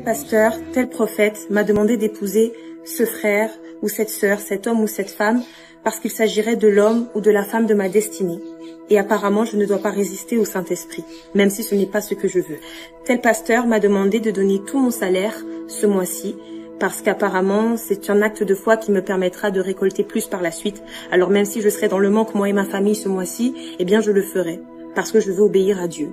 pasteur, tel prophète m'a demandé d'épouser ce frère ou cette sœur, cet homme ou cette femme, parce qu'il s'agirait de l'homme ou de la femme de ma destinée. Et apparemment, je ne dois pas résister au Saint-Esprit, même si ce n'est pas ce que je veux. Tel pasteur m'a demandé de donner tout mon salaire ce mois-ci, parce qu'apparemment, c'est un acte de foi qui me permettra de récolter plus par la suite. Alors même si je serai dans le manque, moi et ma famille, ce mois-ci, eh bien je le ferai, parce que je veux obéir à Dieu.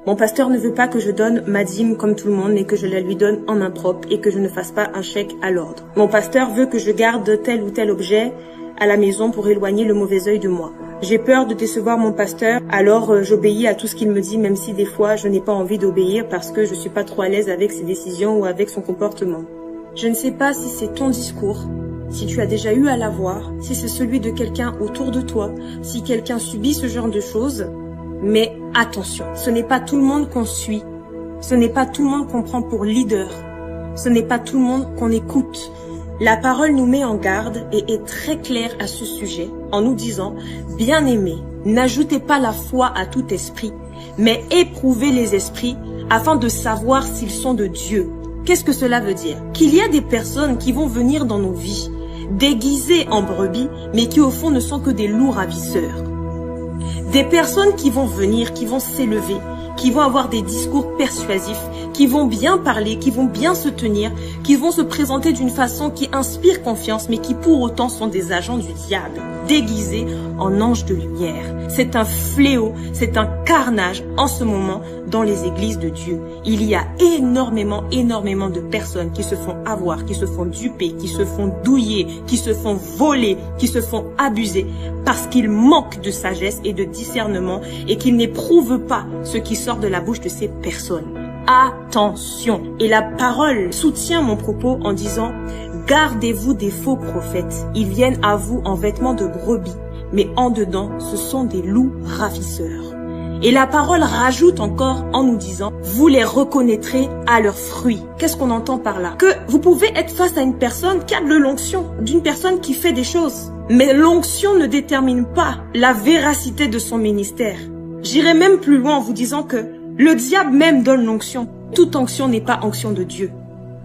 Mon pasteur ne veut pas que je donne ma dîme comme tout le monde, mais que je la lui donne en main propre et que je ne fasse pas un chèque à l'ordre. Mon pasteur veut que je garde tel ou tel objet à la maison pour éloigner le mauvais œil de moi. J'ai peur de décevoir mon pasteur, alors j'obéis à tout ce qu'il me dit, même si des fois je n'ai pas envie d'obéir parce que je suis pas trop à l'aise avec ses décisions ou avec son comportement. Je ne sais pas si c'est ton discours, si tu as déjà eu à l'avoir, si c'est celui de quelqu'un autour de toi, si quelqu'un subit ce genre de choses, mais attention, ce n'est pas tout le monde qu'on suit, ce n'est pas tout le monde qu'on prend pour leader, ce n'est pas tout le monde qu'on écoute. La parole nous met en garde et est très claire à ce sujet en nous disant « Bien-aimés, n'ajoutez pas la foi à tout esprit, mais éprouvez les esprits afin de savoir s'ils sont de Dieu. » Qu'est-ce que cela veut dire? Qu'il y a des personnes qui vont venir dans nos vies, déguisées en brebis, mais qui au fond ne sont que des loups ravisseurs. Des personnes qui vont venir, qui vont s'élever, qui vont avoir des discours persuasifs, qui vont bien parler, qui vont bien se tenir, qui vont se présenter d'une façon qui inspire confiance, mais qui pour autant sont des agents du diable, déguisés en anges de lumière. C'est un fléau, c'est un carnage en ce moment dans les églises de Dieu. Il y a énormément de personnes qui se font avoir, qui se font duper, qui se font douiller, qui se font voler, qui se font abuser, parce qu'ils manquent de sagesse et de discernement et qu'ils n'éprouvent pas ce qui sort de la bouche de ces personnes. Attention! Et la parole soutient mon propos en disant « Gardez-vous des faux prophètes. Ils viennent à vous en vêtements de brebis, mais en dedans, ce sont des loups ravisseurs. » Et la parole rajoute encore en nous disant « Vous les reconnaîtrez à leurs fruits. » Qu'est-ce qu'on entend par là? Que vous pouvez être face à une personne qui a de l'onction, d'une personne qui fait des choses. Mais l'onction ne détermine pas la véracité de son ministère. J'irai même plus loin en vous disant que le diable même donne l'onction. Toute onction n'est pas onction de Dieu.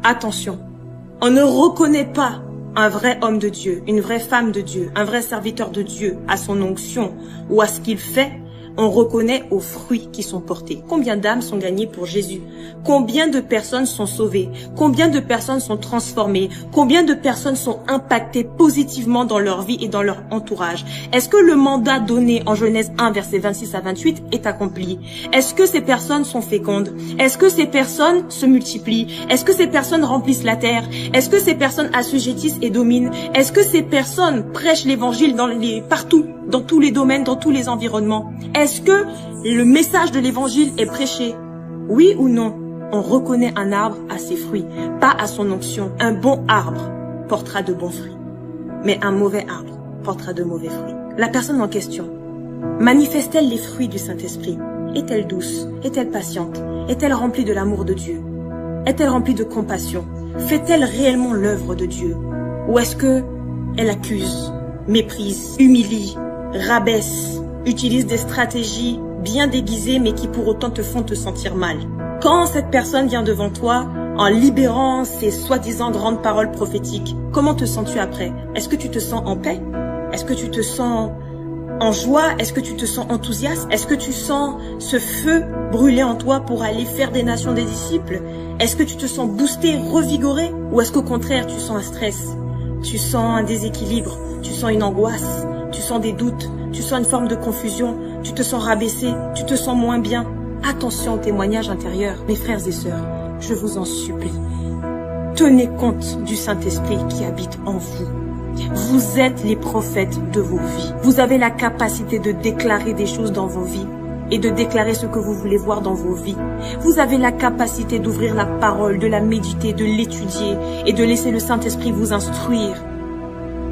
Attention, on ne reconnaît pas un vrai homme de Dieu, une vraie femme de Dieu, un vrai serviteur de Dieu à son onction ou à ce qu'il fait. On reconnaît aux fruits qui sont portés. Combien d'âmes sont gagnées pour Jésus? Combien de personnes sont sauvées? Combien de personnes sont transformées? Combien de personnes sont impactées positivement dans leur vie et dans leur entourage? Est-ce que le mandat donné en Genèse 1, versets 26 à 28 est accompli? Est-ce que ces personnes sont fécondes? Est-ce que ces personnes se multiplient? Est-ce que ces personnes remplissent la terre? Est-ce que ces personnes assujettissent et dominent? Est-ce que ces personnes prêchent l'évangile partout, dans tous les domaines, dans tous les environnements? Est-ce que le message de l'évangile est prêché? Oui ou non? On reconnaît un arbre à ses fruits, pas à son onction. Un bon arbre portera de bons fruits, mais un mauvais arbre portera de mauvais fruits. La personne en question manifeste-t-elle les fruits du Saint-Esprit? Est-elle douce? Est-elle patiente? Est-elle remplie de l'amour de Dieu? Est-elle remplie de compassion? Fait-elle réellement l'œuvre de Dieu? Ou est-ce que elle accuse, méprise, humilie, rabaisse, utilise des stratégies bien déguisées mais qui pour autant te font te sentir mal? Quand cette personne vient devant toi en libérant ses soi-disant grandes paroles prophétiques, comment te sens-tu après? Est-ce que tu te sens en paix? Est-ce que tu te sens en joie? Est-ce que tu te sens enthousiaste? Est-ce que tu sens ce feu brûler en toi pour aller faire des nations des disciples? Est-ce que tu te sens boosté, revigoré? Ou est-ce qu'au contraire tu sens un stress? Tu sens un déséquilibre? Tu sens une angoisse? Tu sens des doutes? Tu sens une forme de confusion? Tu te sens rabaissé? Tu te sens moins bien? Attention au témoignage intérieur, mes frères et sœurs, je vous en supplie. Tenez compte du Saint-Esprit qui habite en vous. Vous êtes les prophètes de vos vies. Vous avez la capacité de déclarer des choses dans vos vies et de déclarer ce que vous voulez voir dans vos vies. Vous avez la capacité d'ouvrir la parole, de la méditer, de l'étudier et de laisser le Saint-Esprit vous instruire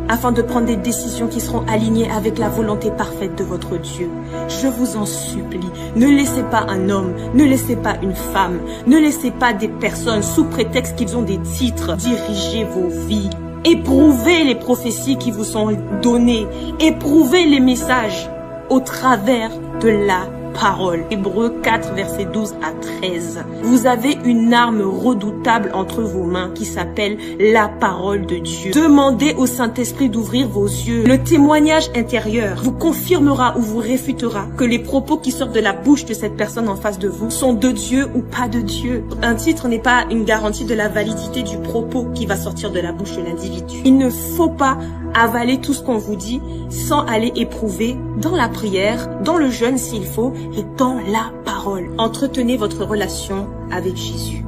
afin de prendre des décisions qui seront alignées avec la volonté parfaite de votre Dieu. Je vous en supplie, ne laissez pas un homme, ne laissez pas une femme, ne laissez pas des personnes sous prétexte qu'ils ont des titres diriger vos vies. Éprouvez les prophéties qui vous sont données, éprouvez les messages au travers de la parole. Hébreux 4, versets 12 à 13. Vous avez une arme redoutable entre vos mains qui s'appelle la parole de Dieu. Demandez au Saint-Esprit d'ouvrir vos yeux. Le témoignage intérieur vous confirmera ou vous réfutera que les propos qui sortent de la bouche de cette personne en face de vous sont de Dieu ou pas de Dieu. Un titre n'est pas une garantie de la validité du propos qui va sortir de la bouche de l'individu. Il ne faut pas avaler tout ce qu'on vous dit sans aller éprouver dans la prière, dans le jeûne s'il faut et dans la parole. Entretenez votre relation avec Jésus.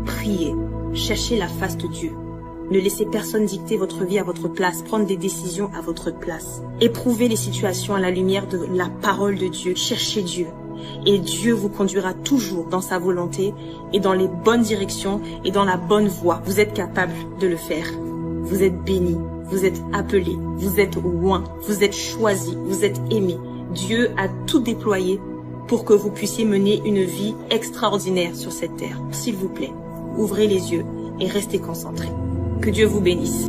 Priez. Cherchez la face de Dieu. Ne laissez personne dicter votre vie à votre place, prendre des décisions à votre place. Éprouvez les situations à la lumière de la parole de Dieu. Cherchez Dieu. Et Dieu vous conduira toujours dans sa volonté et dans les bonnes directions et dans la bonne voie. Vous êtes capable de le faire. Vous êtes bénis, vous êtes appelés, vous êtes loin, vous êtes choisis, vous êtes aimés. Dieu a tout déployé pour que vous puissiez mener une vie extraordinaire sur cette terre. S'il vous plaît, ouvrez les yeux et restez concentrés. Que Dieu vous bénisse.